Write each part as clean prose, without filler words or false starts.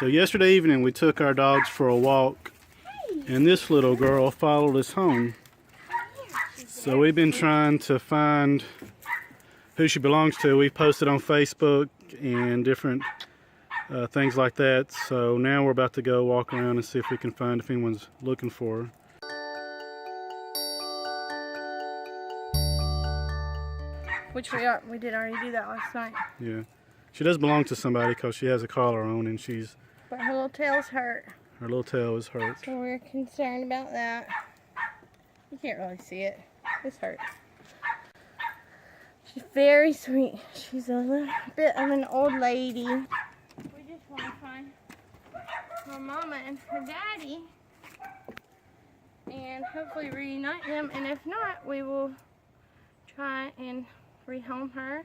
So yesterday evening we took our dogs for a walk, and this little girl followed us home. So we've been trying to find who she belongs to. We've posted on Facebook and different things like that. So now we're about to go walk around and see if we can find if anyone's looking for her. Which we did already do that last night. Yeah. She does belong to somebody because she has a collar on and she's... But her little tail's hurt. Her little tail is hurt. So we're concerned about that. You can't really see it. It's hurt. She's very sweet. She's a little bit of an old lady. We just want to find her mama and her daddy. And hopefully reunite them. And if not, we will try and rehome her.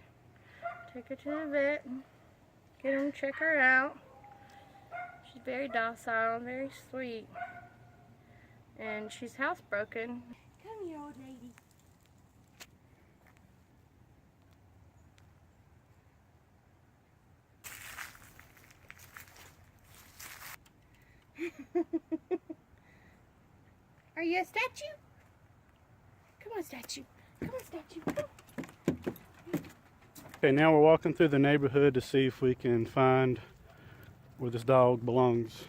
Take her to the vet. Get them to check her out. She's very docile and very sweet. And she's housebroken. Come here, old lady. Are you a statue? Come on, statue. Come on, statue. Come. Okay, now we're walking through the neighborhood to see if we can find where this dog belongs.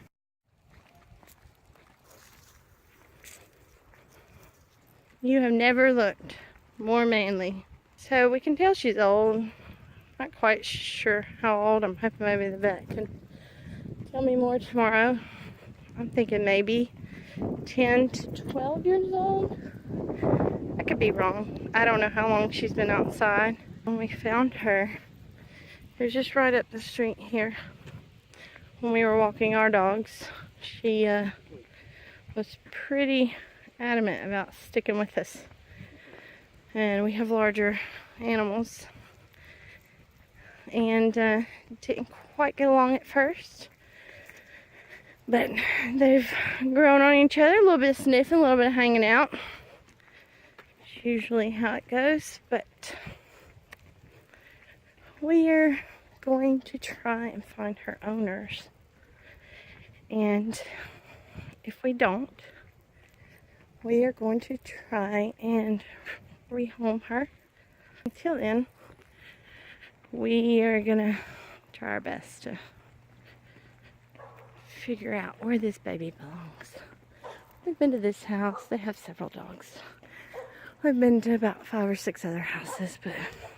You have never looked more manly. So we can tell she's old. Not quite sure how old. I'm hoping maybe the vet can tell me more tomorrow. I'm thinking maybe 10 to 12 years old. I could be wrong. I don't know how long she's been outside. When we found her, it was just right up the street here. When we were walking our dogs, she was pretty adamant about sticking with us. And we have larger animals. And didn't quite get along at first. But they've grown on each other, a little bit of sniffing, a little bit of hanging out. It's usually how it goes, but we are going to try and find her owners. And if we don't, we are going to try and rehome her. Until then, we are gonna try our best to figure out where this baby belongs. We've been to this house. They have several dogs. We've been to about 5 or 6 other houses, but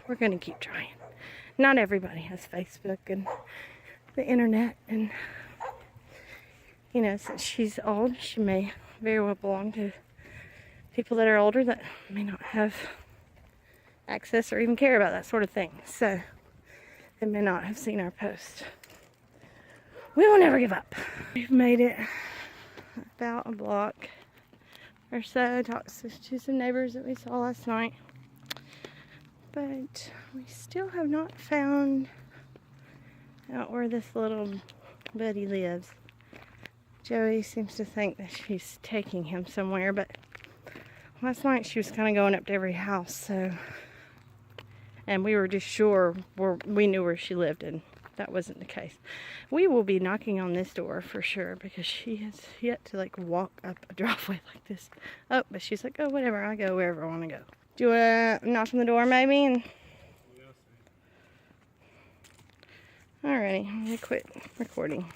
we're gonna keep trying. Not everybody has Facebook and the internet, and you know, since she's old, she may very well belong to people that are older that may not have access or even care about that sort of thing. So they may not have seen our post. We will never give up. We've made it about a block or so. Talked to some neighbors that we saw last night. But we still have not found out where this little buddy lives. Joey seems to think that she's taking him somewhere, but last night she was kind of going up to every house, so, and we were just sure we knew where she lived, and that wasn't the case. We will be knocking on this door for sure, because she has yet to like walk up a driveway like this. Oh, but she's like, oh, whatever, I go wherever I want to go. Do you want to knock on the door maybe? And alrighty, I'm going to quit recording.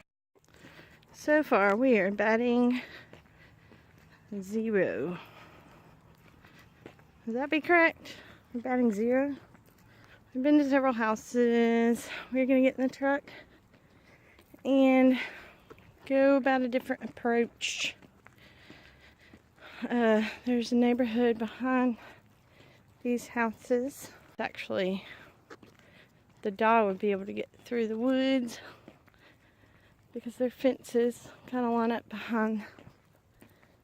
So far we are batting 0. Would that be correct? We're batting 0. We've been to several houses. We're going to get in the truck and go about a different approach. There's a neighborhood behind these houses. Actually, the dog would be able to get through the woods because their fences kind of line up behind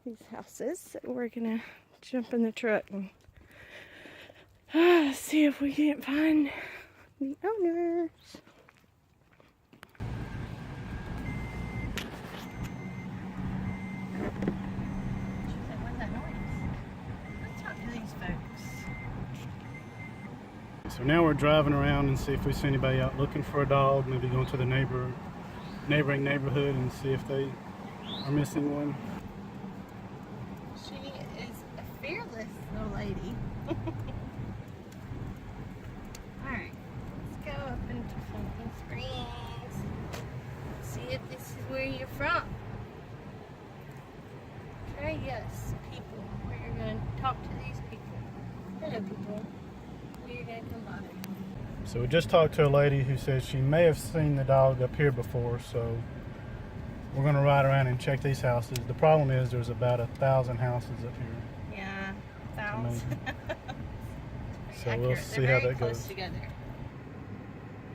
these houses. So we're going to jump in the truck and see if we can't find the owners. So now we're driving around and see if we see anybody out looking for a dog, maybe going to the neighbor neighboring neighborhood and see if they are missing one. She is a fearless little lady. Alright, let's go up into Pumpkin Springs. See if this is where you're from. Try yes, people. Where you're going to talk to these people. Hello, people. Where you're going to come bother. So we just talked to a lady who said she may have seen the dog up here before, so we're going to ride around and check these houses. The problem is there's about 1,000 houses up here. Yeah, 1,000. So we'll see how that goes. Together.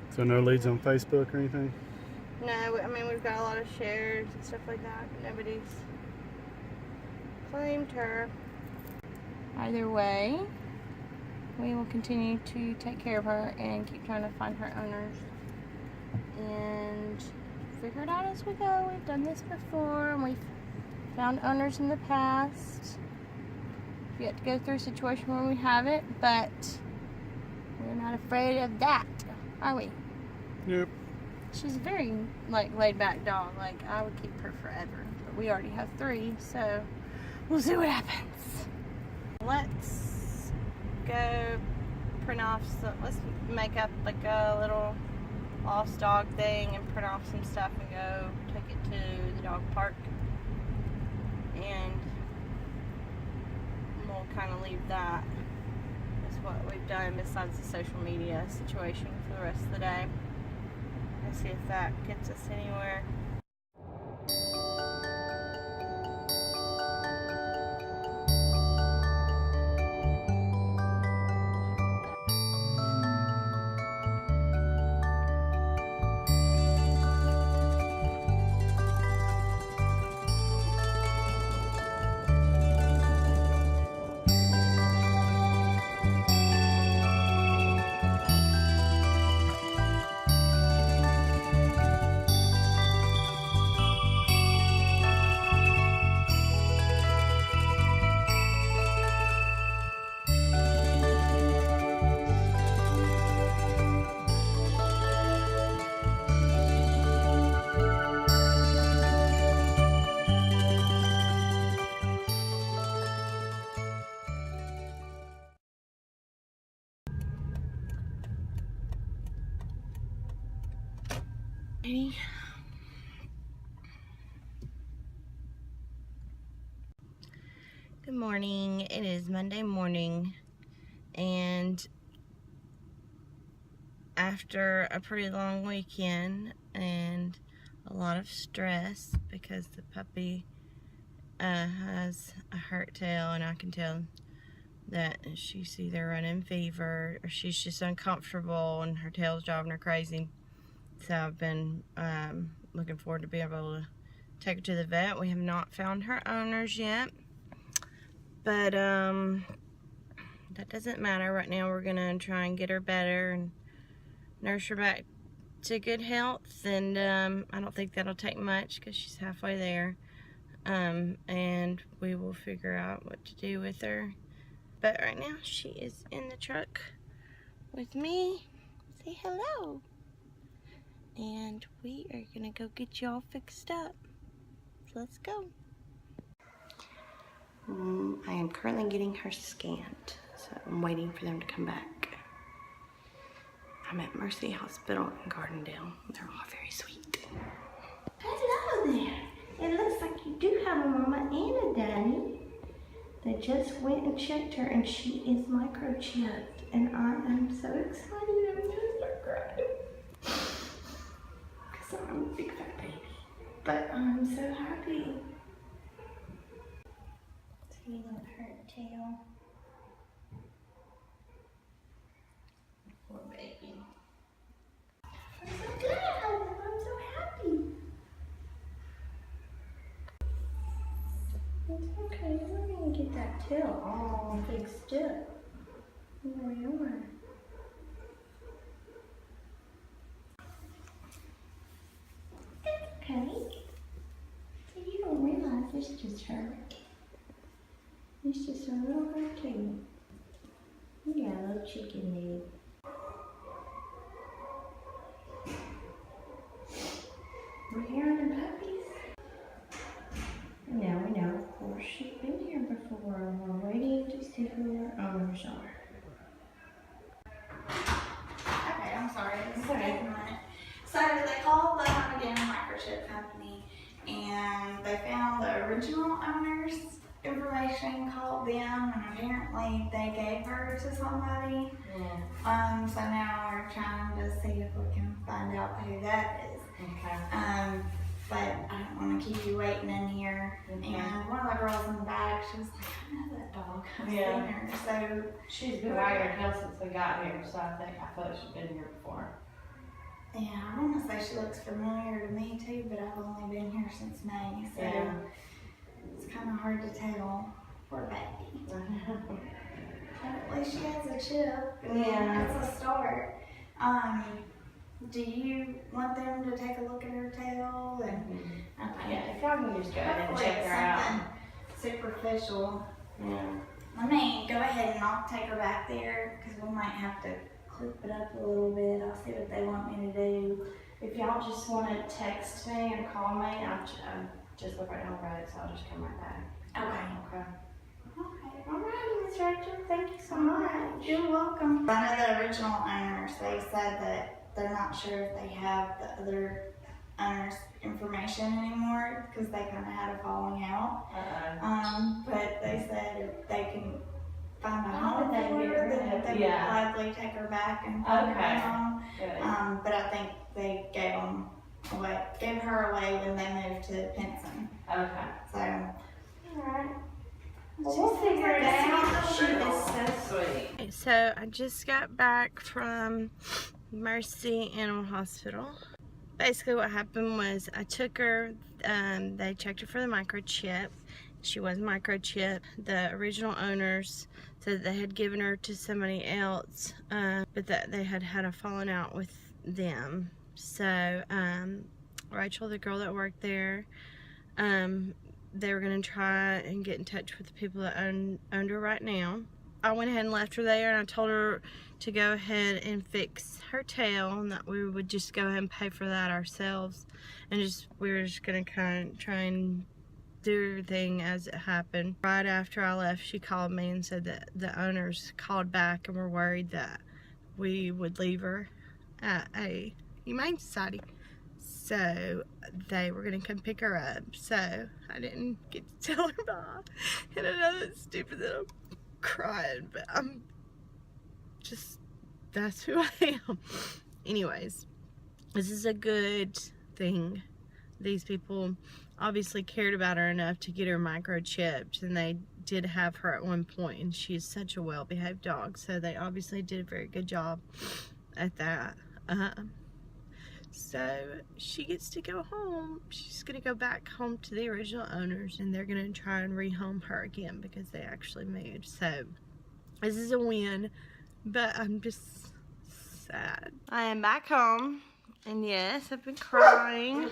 So no leads on Facebook or anything? No, I mean we've got a lot of shares and stuff like that, but nobody's claimed her. Either way, we will continue to take care of her and keep trying to find her owners and figure it out as we go. We've done this before and we've found owners in the past. We have to go through a situation where we haven't, but we're not afraid of that, are we? Yep. She's a very laid back dog. Like I would keep her forever, but we already have 3, so we'll see what happens. Let's go print off let's make up like a little lost dog thing and print off some stuff and go take it to the dog park, and we'll kind of leave that as what we've done besides the social media situation for the rest of the day. Let's see if that gets us anywhere. Good morning. It is Monday morning, and after a pretty long weekend and a lot of stress because the puppy has a hurt tail, and I can tell that she's either running fever or she's just uncomfortable and her tail's driving her crazy. So I've been looking forward to being able to take her to the vet. We have not found her owners yet, but that doesn't matter. Right now we're gonna try and get her better and nurse her back to good health, and I don't think that'll take much because she's halfway there, and we will figure out what to do with her. But right now she is in the truck with me. Say hello. And we are gonna go get y'all fixed up. So let's go. I am currently getting her scanned, so I'm waiting for them to come back. I'm at Mercy Hospital in Gardendale. They're all very sweet. Hello there. It looks like you do have a mama and a daddy. They just went and checked her, and she is microchipped, and I am so excited. I'm gonna start crying. So I'm a big fat baby, but I'm so happy. See that hurt tail. Poor baby. I'm so glad. I'm so happy. It's okay. We're gonna get that tail all fixed up. There we are. Okay. So you don't realize it's just hurt. It's just a little hurt too. You got a little chicken leg. We're company, and they found the original owner's information, called them, and apparently they gave her to somebody. So now we're trying to see if we can find out who that is. Okay. But I don't want to keep you waiting in here. Okay. And one of the girls in the back, she was like, I know that dog. I've seen her. So she's been wagging her tail since we got here, so I feel like she's been here before. yeah, I want to say she looks familiar to me too, but I've only been here since May, so it's kind of hard to tell. Poor baby. But at least she has a chip, and that's a start. Do you want them to take a look at her tail? And Yeah, if y'all can just go ahead and check her out. Superficial. Yeah. Let me go ahead and I'll take her back there, because we might have to clip it up a little bit. I'll see what they want me to do. If y'all just want to text me or call me, I'm just look right down the road, so I'll just come right back. Okay. Okay. Okay. Alrighty, Miss Rachel. Thank you so much. You're welcome. I know the original owners, they said that they're not sure if they have the other owner's information anymore, because they kind of had a falling out. But they said if they can find a home for her, then they would gladly take her back and find her home. Good. But I think they gave her away when they moved to Pinson. Okay. So, Alright. Well, we'll figure it out. She is so sweet. So I just got back from Mercy Animal Hospital. Basically what happened was I took her, they checked her for the microchip. She was microchipped. The original owners said they had given her to somebody else, but that they had had a falling out with them. So Rachel, the girl that worked there, they were going to try and get in touch with the people that owned her right now. I went ahead and left her there, and I told her to go ahead and fix her tail, and that we would just go ahead and pay for that ourselves, and we were just going to kind of try and do everything as it happened. Right after I left, she called me and said that the owners called back and were worried that we would leave her at a humane society. So they were gonna come pick her up. So I didn't get to tell her bye. And I know that's stupid that I'm crying, but I'm just, that's who I am. Anyways, this is a good thing. These people obviously cared about her enough to get her microchipped, and they did have her at one point, and she is such a well-behaved dog, so they obviously did a very good job at that. So she gets to go home. She's gonna go back home to the original owners, and they're gonna try and rehome her again because they actually moved. So this is a win, but I'm just sad. I am back home, and yes, I've been crying.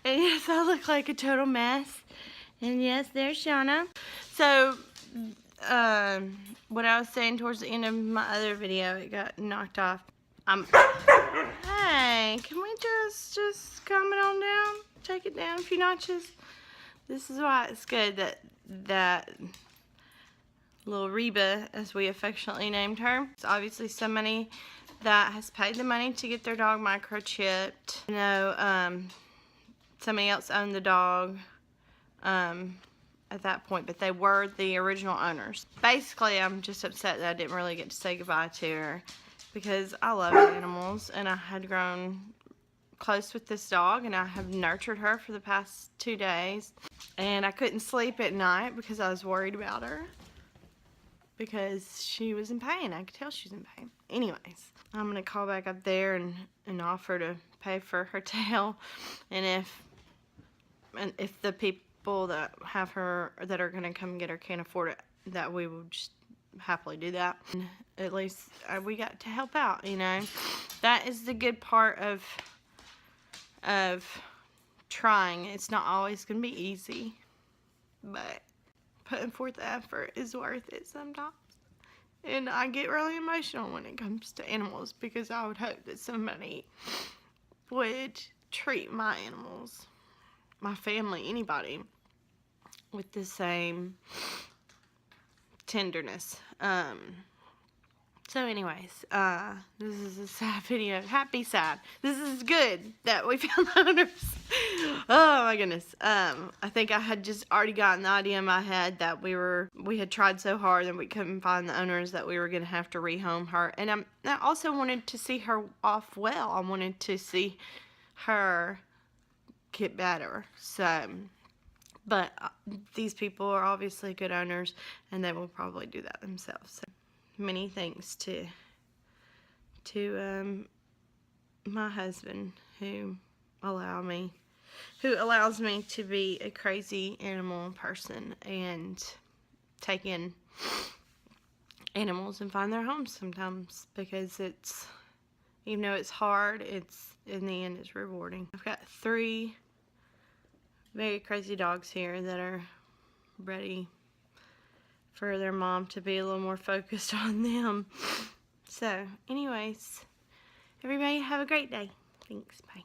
And yes, I look like a total mess. And yes, there's Shauna. So, what I was saying towards the end of my other video, it got knocked off. Hey, can we just calm it on down? Take it down a few notches. This is why it's good that little Reba, as we affectionately named her, it's obviously somebody that has paid the money to get their dog microchipped. You know, somebody else owned the dog at that point, but they were the original owners. Basically, I'm just upset that I didn't really get to say goodbye to her, because I love animals, and I had grown close with this dog, and I have nurtured her for the past 2 days, and I couldn't sleep at night because I was worried about her, because she was in pain. I could tell she was in pain. Anyways, I'm gonna call back up there and offer to pay for her tail, and if the people that have her, that are gonna come get her, can't afford it, that we will just happily do that. And at least we got to help out, you know. That is the good part of trying. It's not always gonna be easy, but putting forth the effort is worth it sometimes. And I get really emotional when it comes to animals, because I would hope that somebody would treat my animals, my family, anybody, with the same tenderness. So anyways, this is a sad video. Happy sad. This is good that we found the owners. Oh my goodness. I think I had just already gotten the idea in my head that we had tried so hard and we couldn't find the owners, that we were going to have to rehome her. And I also wanted to see her off well. I wanted to see her get better. So, but these people are obviously good owners, and they will probably do that themselves. So, many thanks to my husband who allows me to be a crazy animal person and take in animals and find their homes sometimes, because even though it's hard, in the end it's rewarding. I've got 3 very crazy dogs here that are ready for their mom to be a little more focused on them. So, anyways, everybody have a great day. Thanks. Bye.